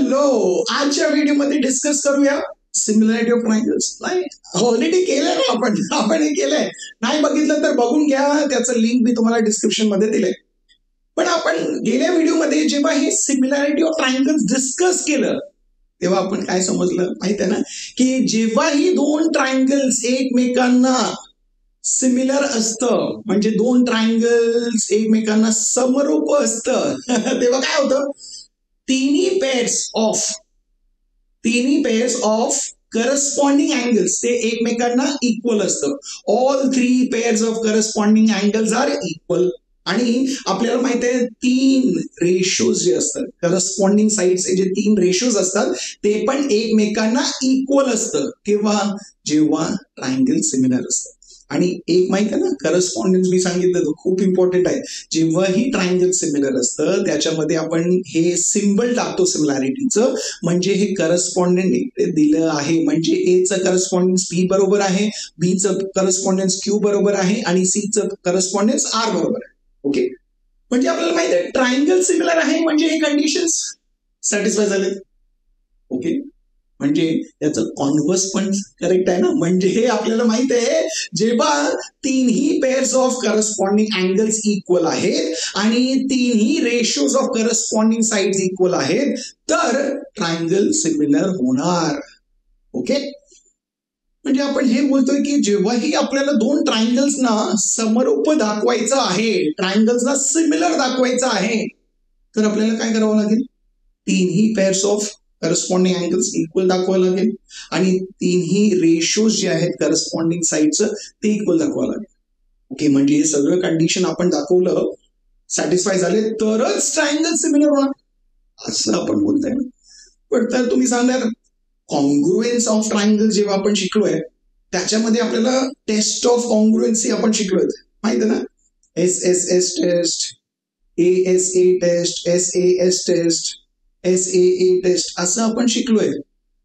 Hello, आजच्या व्हिडिओमध्ये discuss करूया सिमिलॅरिटी ऑफ ट्रायंगल्स. ऑलरेडी केलंय ना आपण हे केलंय. नाही बघितलं तर बघून घ्या, त्याचं लिंक मी तुम्हाला डिस्क्रिप्शन मध्ये दिलंय. पण आपण गेल्या व्हिडिओमध्ये जेव्हा हे सिमिलॅरिटी ऑफ ट्रायंगल्स डिस्कस केलं तेव्हा आपण काय समजलं माहिती आहे ना, की जेव्हा ही दोन ट्रायंगल्स एकमेकांना सिमिलर असतं, म्हणजे दोन ट्रायंगल्स एकमेकांना समरूप असतं तेव्हा काय होतं, तिन्ही पेअर्स ऑफ करस्पॉन्डिंग अँगल्स ते एकमेकांना इक्वल असतं. All 3 pairs of corresponding angles are equal. आणि आपल्याला माहित आहे 3 रेशोज जे असतात, करस्पॉन्डिंग साइडचे जे 3 रेशोज असतात ते पण एकमेकांना इक्वल असतं. जेव्हा ट्रायंगल सिमिलर असतं. आणि एक माहिती आहे ना, करस्पॉन्डन्स मी सांगितलं खूप इम्पॉर्टंट आहे. जेव्हा ही ट्रायंगल सिमिलर असतं त्याच्यामध्ये आपण हे सिम्बल टाकतो सिमिलॅरिटीचं, म्हणजे हे करस्पॉन्डंट दिलं आहे, म्हणजे ए चं करस्पॉन्डन्स पी बरोबर आहे, बी चं करस्पॉन्डन्स क्यू बरोबर आहे आणि सी चं करस्पॉन्डन्स आर बरोबर आहे. ओके, म्हणजे आपल्याला माहिती आहे ट्रायंगल सिमिलर आहे म्हणजे हे कंडिशन्स सॅटिस्फाय झाले. ओके, म्हणजे याचं कॉन्व्हर्स पण करेक्ट आहे ना. म्हणजे हे आपल्याला माहित आहे जेव्हा तिन्ही pairs of corresponding angles equal आहेत आणि तिन्ही ratios of corresponding sides equal आहेत तर ट्रायंगल सिमिलर होणार. ओके, म्हणजे आपण हे बोलतोय की जेव्हाही आपल्याला दोन ट्रायंगल्सना समरूप दाखवायचं आहे, ट्रायंगल्सना सिमिलर दाखवायचं आहे, तर आपल्याला काय करावं लागेल, तिन्ही pairs of corresponding angles equal दाखवावं लागेल आणि तिन्ही रेशोज जे आहेत करस्पॉन्डिंग साइडचं ते इक्वल दाखवावं लागेल. ओके, म्हणजे हे सगळं कंडिशन आपण दाखवलं, सॅटिस्फाय झाले तरच ट्रायंगल सिमिलर होणार असं आपण बोलतोय. पण तर तुम्ही सांगणार कॉन्ग्रुएन्स ऑफ ट्रायंगल जेव्हा आपण शिकलोय त्याच्यामध्ये आपल्याला टेस्ट ऑफ कॉन्ग्रुएन्सी आपण शिकलोय माहिती आहे ना. SSS test, ASA test, SAS test, SAA test असं आपण शिकलोय.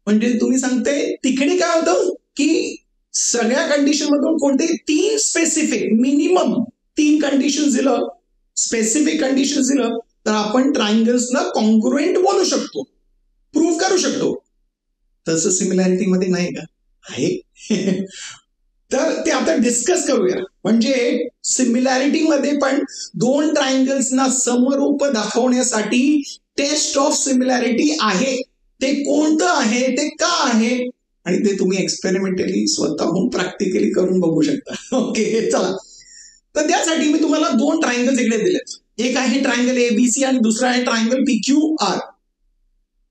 म्हणजे तुम्ही सांगते तिकडे काय होतं की सगळ्या कंडिशन मधून कोणते 3 स्पेसिफिक मिनिमम 3 कंडिशन दिलं, स्पेसिफिक कंडिशन दिलं तर आपण ट्रायंगल्सना कॉन्ग्रुएंट बोलू शकतो, प्रूव्ह करू शकतो. तसं सिमिलॅरिटी मध्ये नाही का आहे तर ते आता डिस्कस करूया. म्हणजे सिमिलॅरिटी मध्ये पण दोन ट्रायंगल्सना समरूप दाखवण्यासाठी टेस्ट ऑफ सिमिलॅरिटी आहे. ते कोणतं आहे, ते का आहे आणि ते तुम्ही एक्सपेरिमेंटली स्वतःहून प्रॅक्टिकली करून बघू शकता. ओके, चला. तर त्यासाठी मी तुम्हाला 2 ट्रायंगल्स इकडे दिलेत. एक आहे ट्रायंगल ABC आणि दुसरा आहे ट्रायंगल PQR.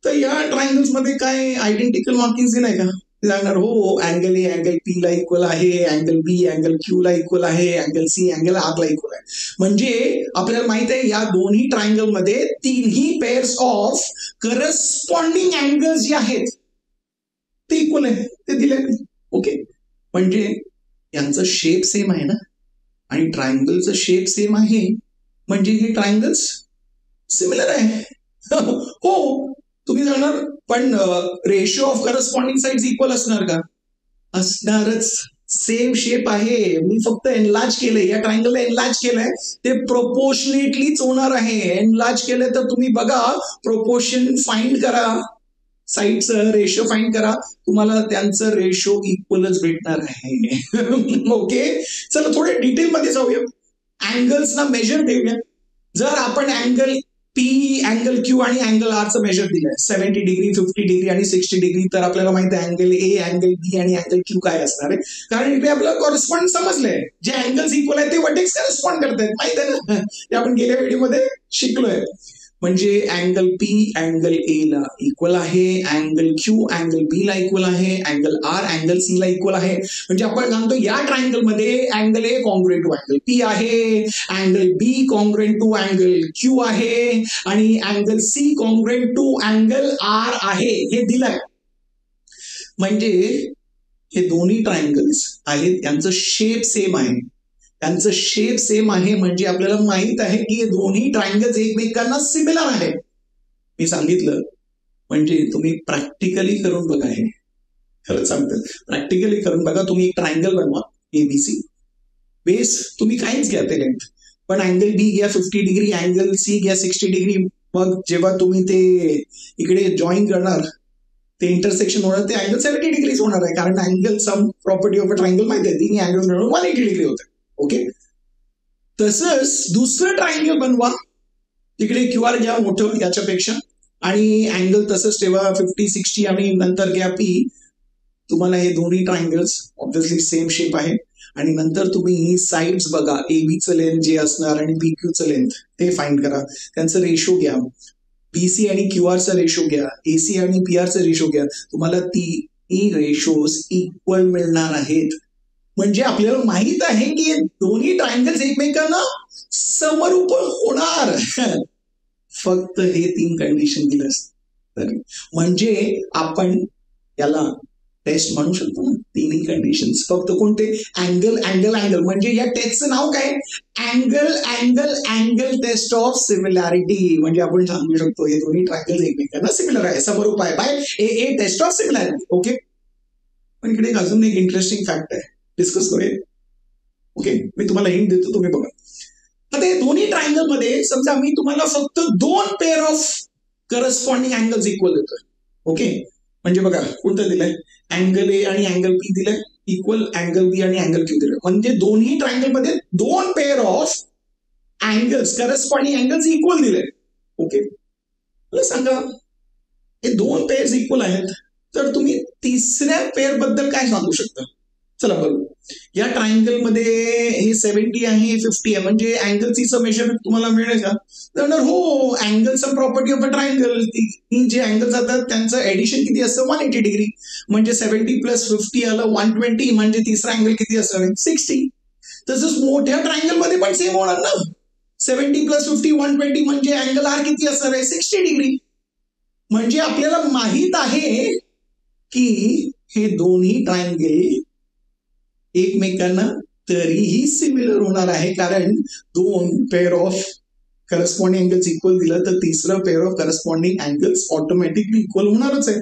तर या ट्रायंगल्स मध्ये काय आयडेंटिकल मार्किंग दिलाय का, सांगणार हो अँगल ए अँगल पी ला इक्वल आहे, अँगल बी अँगल क्यू ला इक्वल आहे, अँगल सी अँगल आर ला इक्वल आहे. म्हणजे आपल्याला माहित आहे या दोन्ही ट्रायंगल मध्ये तिन्ही पेअर्स ऑफ करस्पॉन्डिंग अँगल्स जे आहेत ते इक्वल आहे, ते दिले. ओके, म्हणजे यांचं शेप सेम आहे ना आणि ट्रायंगलचं शेप सेम आहे म्हणजे हे ट्रायंगल्स सिमिलर आहे. हो, तुम्ही जाणार पण ratio of corresponding sides equal असणार का, असणारच. सेम शेप आहे, मी फक्त एनलार्ज केलंय, या ट्रायंगलला एनलार्ज केलंय, ते प्रोपोर्शनेटलीच होणार आहे. एनलार्ज केलंय तर तुम्ही बघा, प्रोपोर्शन फाइंड करा, साइडचं रेशो फाइंड करा, तुम्हाला त्यांचं रेशो इक्वलच भेटणार आहे. ओके, चला थोडे डिटेल मध्ये जाऊया, अँगल्सना मेजर देऊया. जर आपण अँगल पी, अँगल क्यू आणि अँगल आर चं मेजर दिलंय 70 डिग्री, 50 डिग्री आणि 60 डिग्री, तर आपल्याला माहिती आहे अँगल ए, अँगल बी आणि अँगल क्यू काय असणार आहे. कारण इकडे आपल्याला कॉरेस्पॉन्ड समजलंय, जे अँगल्स इक्वल आहेत ते वर्टेक्स कॉरेस्पॉन्ड करतायत, माहिती आहे ना, ते आपण गेल्या व्हिडिओमध्ये शिकलोय. म्हणजे अँगल पी अँगल ए ला इक्वल आहे, अँगल क्यू अँगल बी ला इक्वल आहे, अँगल आर अँगल सी ला इक्वल आहे. म्हणजे आपण सांगतो या ट्रायंगल मध्ये angle A congruent to angle P आहे, angle B congruent to angle Q आहे आणि angle C congruent to angle R आहे, हे दिलंय. म्हणजे हे दोन्ही ट्रायंगल्स आहेत, त्यांचं शेप सेम आहे, त्यांचं शेप सेम आहे म्हणजे आपल्याला माहित आहे की हे दोन्ही ट्रायंगल्स एकमेकांना सिमिलर आहे. मी सांगितलं म्हणजे तुम्ही प्रॅक्टिकली करून बघा, हे खरंच सांगतो, प्रॅक्टिकली करून बघा. तुम्ही एक ट्रायंगल बनवा ABC, बेस तुम्ही काहीच घ्या ते लेंथ, पण अँगल बी घ्या 50 डिग्री, अँगल सी घ्या 60 डिग्री, मग जेव्हा तुम्ही ते इकडे जॉईन करणार ते इंटरसेक्शन होणार ते अँगल 70 डिग्रीज होणार आहे, कारण angle sum property of a triangle माहिती आहे, तिन्ही अँगल मिळून 180 डिग्री होते. ओके, तसंच दुसरं ट्रायंगल बनवा, तिकडे QR घ्या मोठं याच्यापेक्षा आणि अँगल तसंच ठेवा 50-60 आणि नंतर घ्या P. तुम्हाला हे दोन्ही ट्रायंगल्स ऑब्व्हियसली सेम शेप आहे आणि नंतर तुम्ही साइड्स बघा, ABचं लेंथ जे असणार आणि PQचं लेंथ ते फाइंड करा, त्यांचं रेशो घ्या, PC आणि QRचा रेशो घ्या, AC आणि PRचा रेशो घ्या, तुम्हाला ती रेशोज इक्वल मिळणार आहेत. म्हणजे आपल्याला माहित आहे की दोन्ही ट्रायंगल्स एकमेकांना समरूप होणार. फक्त हे 3 कंडिशन दिलं म्हणजे आपण याला टेस्ट म्हणू शकतो ना, तिन्ही कंडिशन्स. फक्त कोणते? अँगल अँगल अँगल, म्हणजे या टेस्टचं नाव काय? Angle angle angle test of similarity. म्हणजे आपण सांगू शकतो हे दोन्ही ट्रायंगल एकमेकांना सिमिलर आहे, समरूप आहे, by A test of similarity. Okay, पण इकडे अजून एक इंटरेस्टिंग फॅक्ट आहे, डिस्कस करूया. ओके, मी तुम्हाला हिंट देतो, तुम्ही बघा. आता हे दोन्ही ट्रायंगल मध्ये समजा मी तुम्हाला फक्त 2 pair of corresponding angles equal देतोय. ओके, म्हणजे बघा कोणतं दिलंय? अँगल ए आणि अँगल पी दिलंय, इक्वल अँगल बी आणि अँगल क्यू दिलंय. म्हणजे दोन्ही ट्रायंगल मध्ये 2 pair of angles corresponding angles equal दिले. ओके, मला सांगा हे 2 पेअर्स इक्वल आहेत, तर तुम्ही तिसऱ्या पेअर बद्दल काय सांगू शकता? चला बघू. या ट्रायंगल मध्ये हे 70 आहे, हे 50 आहे, म्हणजे अँगलची समेशन तुम्हाला मिळेल का? तर हो, angle sum property of a triangle, जे अँगल जातात त्यांचं एडिशन किती असतं? 180 डिग्री. म्हणजे 70 + 50 आलं 120, म्हणजे तिसरा अँगल किती असणार? 60. तसंच मोठ्या ट्रायंगल मध्ये पण सेम होणार ना, 70 + 50 120, म्हणजे अँगल आर किती असणार आहे? 60 डिग्री. म्हणजे आपल्याला माहित आहे की हे दोन्ही ट्रायंगल एकमेकांना तरीही सिमिलर होणार आहे, कारण 2 pair of corresponding angles equal दिलं तर तिसरं pair of corresponding angles automatically equal होणारच आहे.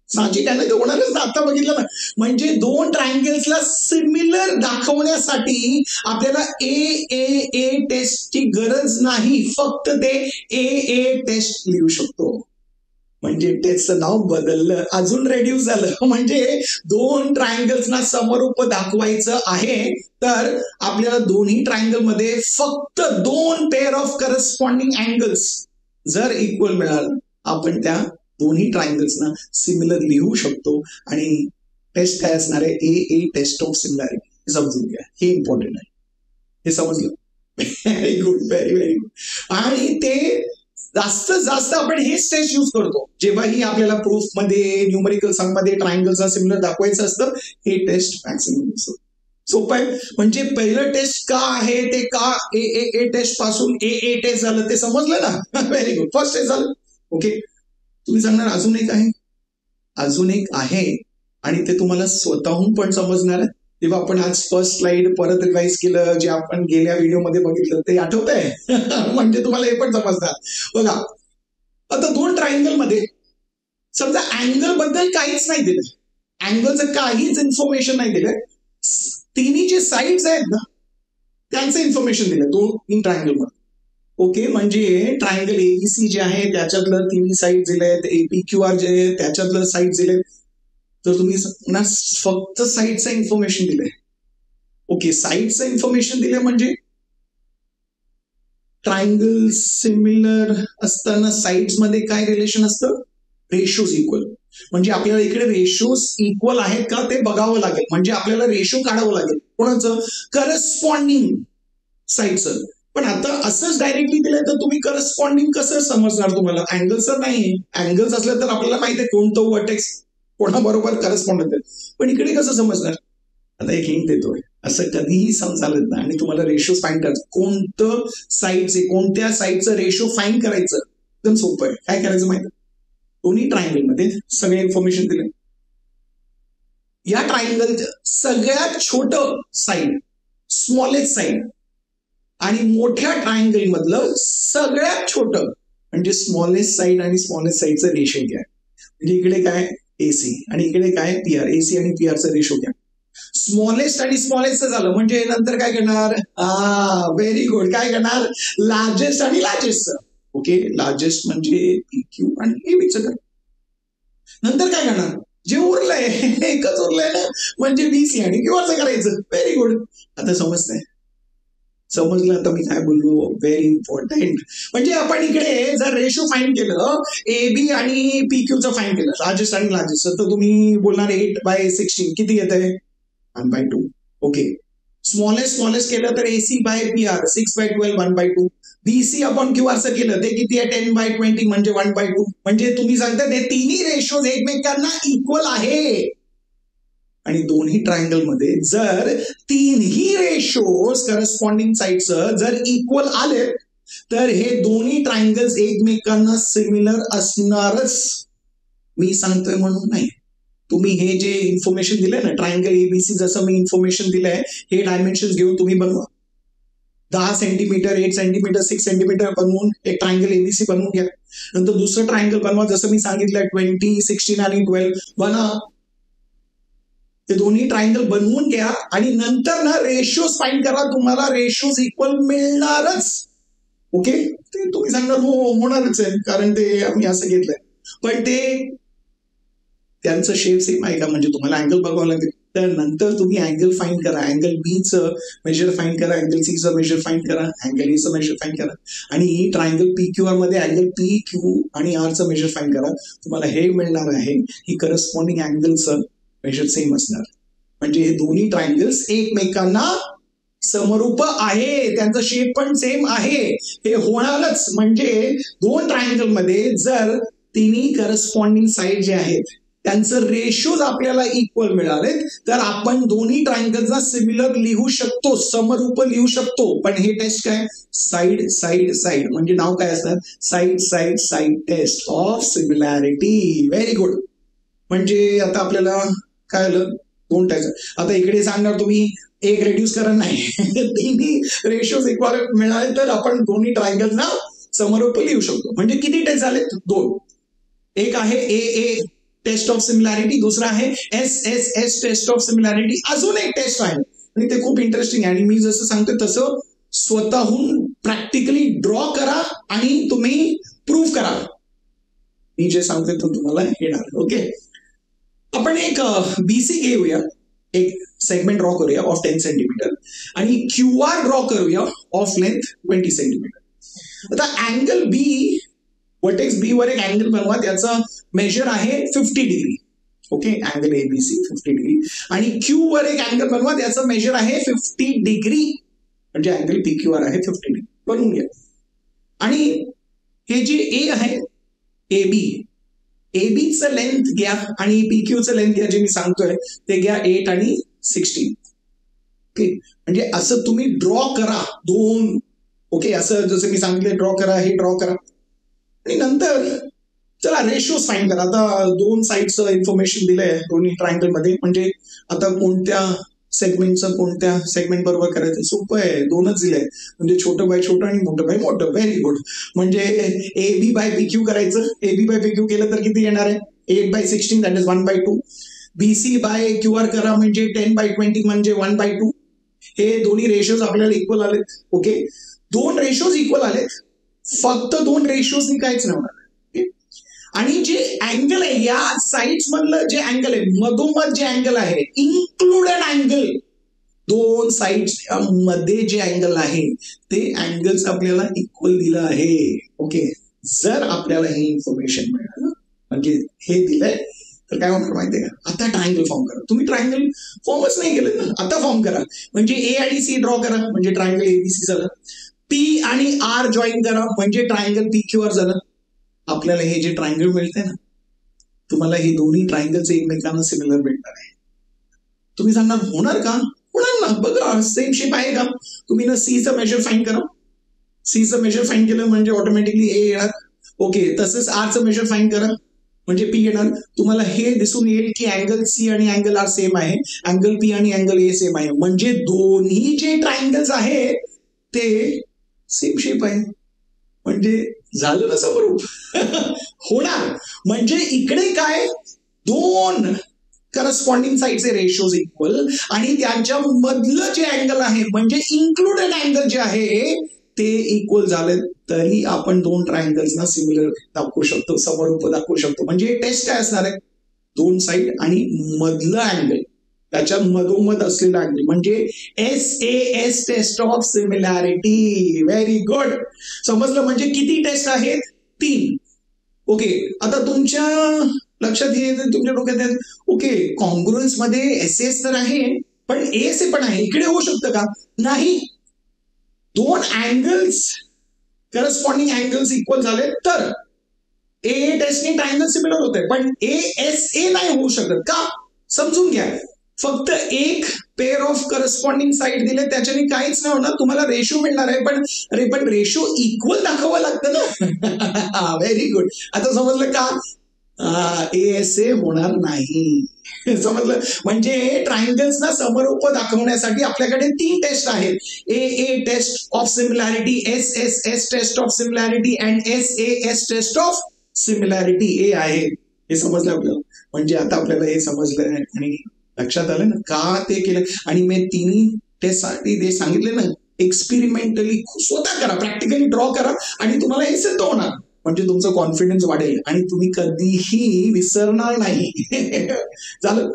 साहजिक आहे ना, ते होणारच ना. आता बघितलं ना, म्हणजे 2 ट्रायंगल्सला सिमिलर दाखवण्यासाठी आपल्याला ए टेस्टची गरज नाही, फक्त ते ए टेस्ट लिहू शकतो. म्हणजे टेस्टचं नाव बदललं, अजून रेड्यूस झालं. म्हणजे 2 ट्रायंगल्सना समरूप दाखवायचं आहे, तर आपल्याला दोन्ही ट्रायंगल मध्ये फक्त 2 पेअर ऑफ करस्पॉन्डिंग अँगल्स जर इक्वल मिळालं, आपण त्या दोन्ही ट्रायंगल्सना सिमिलर लिहू शकतो. आणि टेस्ट काय असणार आहे? ए टेस्ट ऑफ सिमिलॅरिटी. समजून घ्या, हे इम्पॉर्टंट आहे, हे समजलं? Very good, very very good. आणि ते जास्त आपण हेच टेस्ट यूज करतो जेव्हाही आपल्याला प्रूफ मध्ये, न्यूमरिकल सम मध्ये ट्रायंगलचा सिमिलर दाखवायचं असतं. हे टेस्ट मॅक्सिमम सोपं आहे. म्हणजे पहिलं टेस्ट का आहे ते का ए टेस्ट पासून ए टेस्ट झालं ते समजलं ना. व्हेरी गुड, फर्स्ट टेस्ट झालं. ओके, तुम्ही सांगणार अजून एक आहे, अजून एक आहे आणि ते तुम्हाला स्वतःहून पण समजणार आहे. तेव्हा आपण आज फर्स्ट स्लाइड परत रिवाइज केलं, जे आपण गेल्या व्हिडिओमध्ये बघितलं ते आठवत आहे. म्हणजे तुम्हाला हे पण समजणार. बघा, आता 2 ट्रायंगल मध्ये समजा अँगल बद्दल काहीच नाही दिलं, अँगलचं काहीच इन्फॉर्मेशन नाही दिलं, तिन्ही जे साइड्स आहेत ना त्यांचं इन्फॉर्मेशन दिलं 2 ट्रायंगल मध्ये. ओके, म्हणजे ट्रायंगल ABC जे आहे त्याच्यातलं 3 साइड दिलेत, APQR जे आहे त्याच्यातलं साइड दिले, तर तुम्ही फक्त साइडचं इन्फॉर्मेशन दिलंय. ओके, साइडचं इन्फॉर्मेशन दिलंय म्हणजे ट्रायंगल सिमिलर असताना साइड्स मध्ये काय रिलेशन असतं? Ratios equal. म्हणजे आपल्याला इकडे रेशोज इक्वल आहेत का ते बघावं लागेल. म्हणजे आपल्याला रेशो काढावं लागेल. कोणाचं? करस्पॉन्डिंग साइडचं. पण आता असंच डायरेक्टली दिलंय तर तुम्ही करस्पॉन्डिंग कसं समजणार? तुम्हाला अँगल्स तर नाही, अँगल्स असलं तर आपल्याला माहिती आहे कोणतं वर्टेक्स कोणाबरोबर करस्पॉन्ड होते, पण इकडे कसं समजणार? आता एक हिंट देतोय, असं कधीही समजालं ना आणि तुम्हाला रेशो फाईंड करायचं, कोणतं साइडचे कोणत्या साइडचं रेशो फाईंड करायचं एकदम सोपं आहे. काय करायचं माहिती? दोन्ही ट्रायंगल मध्ये सगळे इन्फॉर्मेशन दिले. या ट्रायंगलचं सगळ्यात छोटं साइड, स्मॉलेस्ट साइड, आणि मोठ्या ट्रायंगल मधलं सगळ्यात छोटं म्हणजे स्मॉलेस्ट साइड आणि स्मॉलेस्ट साइडचं रेशो घ्या. म्हणजे इकडे काय? AC आणि इकडे काय? PR. AC आणि PRचा रेशो घ्या. स्मॉलेस्ट आणि स्मॉलेस्ट झालं म्हणजे नंतर काय करणार? व्हेरी गुड, काय करणार? लार्जेस्ट आणि लार्जेस्ट. ओके, लार्जेस्ट म्हणजे PQ आणि एबीचं करा. नंतर काय करणार, जे उरलंय एकच उरलंय ना, म्हणजे BC आणि क्यूआरचं करायचं. Very good. आता समजतंय, समजलं आता मी काय बोललो, व्हेरी इम्पॉर्टंट. म्हणजे आपण इकडे जर रेशो फाईंड केलं, AB आणि PQचं फाईंड केलं, लार्जेस्ट आणि लार्जेस्ट, तर तुम्ही बोलणार 8/16 किती येत आहे, 1/2. ओके, स्मॉलेस्ट केलं तर AC/PR 6/12 1/2. BC अपॉन क्यूआरचं केलं ते किती आहे, 10/20 म्हणजे 1/2. म्हणजे तुम्ही सांगता ते तिन्ही रेशोज एकमेकांना इक्वल आहे. आणि दोन्ही ट्रायंगल मध्ये जर तीनही रेशोज करस्पॉन्डिंग साइडचं जर इक्वल आले, तर हे दोन्ही ट्रायंगल्स एकमेकांना सिमिलर असणारच. मी सांगतोय म्हणून नाही, तुम्ही हे जे इन्फॉर्मेशन दिलंय ना, ट्रायंगल ABC जसं मी इन्फॉर्मेशन दिलंय, हे डायमेन्शन घेऊन तुम्ही बनवा. 10 सेंटीमीटर, 8 सेंटीमीटर, 6 सेंटीमीटर बनवून एक ट्रायंगल ABC बनवून घ्या. नंतर दुसरं ट्रायंगल बनवा, जसं मी सांगितलंय 20, 16 आणि 12 बनवा. ते दोन्ही ट्रायंगल बनवून घ्या आणि नंतर ना रेशोज फाइंड करा, तुम्हाला रेशोज इक्वल मिळणारच. ओके, ते तुम्ही सांगणार हो होणारच आहे, कारण ते आम्ही असं घेतलंय. पण ते त्यांचं शेप सेम आहे का, म्हणजे तुम्हाला अँगल बघावं लागेल. तर नंतर तुम्ही अँगल फाइंड करा, अँगल बीचं मेजर फाइंड करा, अँगल सीचं मेजर फाइंड करा, अँगल एचं मेजर फाइंड करा, आणि ट्रायंगल PQR मध्ये अँगल PQ आणि आरचं मेजर फाइंड करा. तुम्हाला हे मिळणार आहे, ही करस्पॉन्डिंग अँगलचं मेजर सेम असणार. म्हणजे हे दोन्ही ट्रायंगल्स एकमेकांना समरूप आहे, त्यांचा शेप पण सेम आहे. हे होणारच, म्हणजे दोन ट्रायंगल मध्ये जर तिन्ही करस्पॉन्डिंग साइड जे आहेत त्यांचं रेशोज आपल्याला इक्वल मिळालेत, तर आपण दोन्ही ट्रायंगलचा सिमिलर लिहू शकतो, समरूप लिहू शकतो. पण हे टेस्ट काय, साइड साइड साइड, म्हणजे नाव काय असणार, side side side test of similarity. Very good. म्हणजे आता आपल्याला काय आलं, दोन टाईप. आता इकडे सांगणार तुम्ही एक रेड्यूस करा, नाही तिन्ही रेशोज इक्वल मिळाले तर आपण दोन्ही ट्रायंगलना समरूप लिहू शकतो. म्हणजे किती टेस्ट झाले, दोन. एक आहे AA टेस्ट ऑफ सिमिलॅरिटी, दुसरा आहे SSS टेस्ट ऑफ सिमिलॅरिटी. अजून एक टेस्ट आहे आणि ते खूप इंटरेस्टिंग आहे, आणि मी जसं सांगतो तसं स्वतःहून प्रॅक्टिकली ड्रॉ करा आणि तुम्ही प्रूव्ह करा. मी जे सांगते तो तुम्हाला येणार. ओके, आपण एक BC घेऊया, एक सेगमेंट ड्रॉ करूया ऑफ 10 सेंटीमीटर, आणि QR ड्रॉ करूया ऑफ लेंथ 20 सेंटीमीटर. आता अँगल B, वर्टेक्स B वर एक अँगल बनवा, त्याचा मेजर आहे 50 degree. Okay, angle ABC 50 degree, आणि Q वर एक अँगल बनवा, त्याचं मेजर आहे 50 डिग्री, म्हणजे अँगल PQR आहे 50 डिग्री. बनवून घ्या. आणि हे जे A आहे ABचं लेंथ घ्या आणि PQचं लेंथ घ्या, जे मी सांगतोय ते घ्या 8 आणि 16. ओके, म्हणजे असं तुम्ही ड्रॉ करा दोन. ओके, असं जसं मी सांगितलं ड्रॉ करा, हे ड्रॉ करा, आणि नंतर चला रेशोज फाइंड करा. आता दोन साइडचं इन्फॉर्मेशन दिलंय दोन्ही ट्रायंगल मध्ये, म्हणजे आता कोणत्या सेगमेंटचं कोणत्या सेगमेंट बरोबर करायचं सोपं आहे, दोनच दिलंय, म्हणजे छोटं बाय छोटं आणि मोठं बाय मोठं. Very good. म्हणजे AB/PQ करायचं, AB/PQ केलं तर किती येणार आहे, 8/16 दॅट इज 1/2. BC/QR करा, म्हणजे 10/20 म्हणजे 1/2. हे दोन्ही रेशोज आपल्याला इक्वल आलेत. ओके, दोन रेशोज इक्वल आलेत, फक्त दोन रेशोजनी काहीच नाही होणार. आणि जे अँगल आहे या साइड्स मधलं जे अँगल आहे, मधोमध जे अँगल आहे, इन्क्लुडेड अँगल, दोन साइड्स मध्ये जे अँगल आहे ते अँगल्स आपल्याला इक्वल दिलं आहे. ओके, जर आपल्याला हे इन्फॉर्मेशन मिळालं, म्हणजे हे दिलंय, तर काय होणार माहितीये का, आता ट्रायंगल फॉर्म करा. तुम्ही ट्रायंगल फॉर्मच नाही केलं ना, आता फॉर्म करा. म्हणजे A आणि C ड्रॉ करा, म्हणजे ट्रायंगल ABC झालं. P आणि R जॉईन करा, म्हणजे ट्रायंगल PQR झालं. आपल्याला हे जे ट्रायंगल मिळतंय ना, तुम्हाला हे दोन्ही ट्रायंगल्स एकमेकांना सिमिलर भेटणार आहे. तुम्ही सांगणार होणार का, होणार ना, बघा सेम शेप आहे का. तुम्ही ना Cचं मेजर फाइंड करा, Cचं मेजर फाइंड केलं म्हणजे ऑटोमॅटिकली A येणार. ओके, तसंच Rचं मेजर फाइंड करा, म्हणजे P येणार. तुम्हाला हे दिसून येईल की अँगल C आणि अँगल R सेम आहे, अँगल P आणि अँगल A सेम आहे, म्हणजे दोन्ही जे ट्रायंगल्स आहेत ते सेम शेप आहे. म्हणजे झालं ना समरूप होणार. म्हणजे इकडे काय, दोन करस्पॉन्डिंग साइडचे रेशोज इक्वल, आणि त्यांच्या मधलं जे अँगल आहे म्हणजे इन्क्लुडेड अँगल जे आहे ते इक्वल झालं. तरी आपण दोन ट्रायंगल्सना सिमिलर दाखवू शकतो, समरूप दाखवू शकतो. म्हणजे टेस्ट काय असणार आहे, दोन साईड आणि मधलं अँगल, त्याच्या मधोमध असलेला अँगल म्हणजे SAS test of similarity. Very good. समजलं. म्हणजे किती टेस्ट आहेत, 3. ओके. आता तुमच्या लक्षात येत, तुमच्या डोक्यात येत, ओके कॉन्ग्रुअन्स मध्ये SS तर आहे पण ASA पण आहे, इकडे होऊ शकतं का? नाही. दोन अँगल्स करस्पॉन्डिंग अँगल्स इक्वल झाले तर AA टेस्टने ट्रायंगल सिमिलर होते, पण ASA नाही होऊ शकत का? समजून घ्या. फक्त एक पेअर ऑफ करस्पॉन्डिंग साईड दिले त्याच्याने काहीच नाही होणार, तुम्हाला रेशो मिळणार आहे, पण रेशो इक्वल दाखवावं लागतं ना. Very good. आता समजलं का? ASA होणार नाही. समजलं. म्हणजे ट्रायंगल्सना समरूप दाखवण्यासाठी आपल्याकडे 3 टेस्ट आहेत. AA test of similarity, SSS test of similarity and SAS test of similarity. हे आहे. हे समजलं आपल्याला. म्हणजे आता आपल्याला हे समजलं आणि लक्षात आलं ना का ते केलं. आणि मी 3 टेस्टसाठी ते सांगितले ना, एक्सपेरिमेंटली स्वतः करा, प्रॅक्टिकली ड्रॉ करा आणि तुम्हाला हे सिद्ध होणार. म्हणजे तुमचं कॉन्फिडन्स वाढेल आणि तुम्ही कधीही विसरणार नाही. झालं.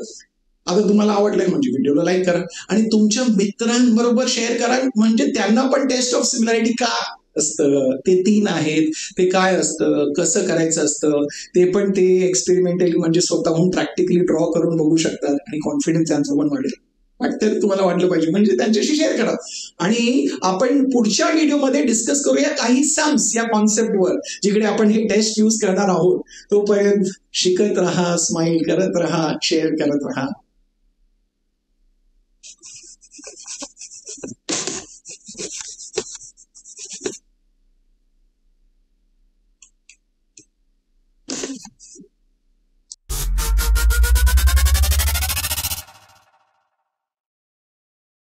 आता तुम्हाला आवडलंय म्हणजे व्हिडिओला लाईक करा आणि तुमच्या मित्रांबरोबर शेअर करा, म्हणजे त्यांना पण टेस्ट ऑफ सिमिलॅरिटी का असतं, ते 3 आहेत, ते काय असतं, कसं करायचं असतं, ते पण ते एक्सपेरिमेंटली म्हणजे स्वतःहून प्रॅक्टिकली ड्रॉ करून बघू शकतात आणि कॉन्फिडन्स त्यांचा पण वाढेल. वाटतं तुम्हाला वाटलं पाहिजे म्हणजे त्यांच्याशी शेअर करा. आणि आपण पुढच्या व्हिडिओमध्ये डिस्कस करूया काही सम्स या कॉन्सेप्टवर, जिकडे आपण हे टेस्ट यूज करणार आहोत. तोपर्यंत शिकत राहा, स्माइल करत राहा, शेअर करत राहा.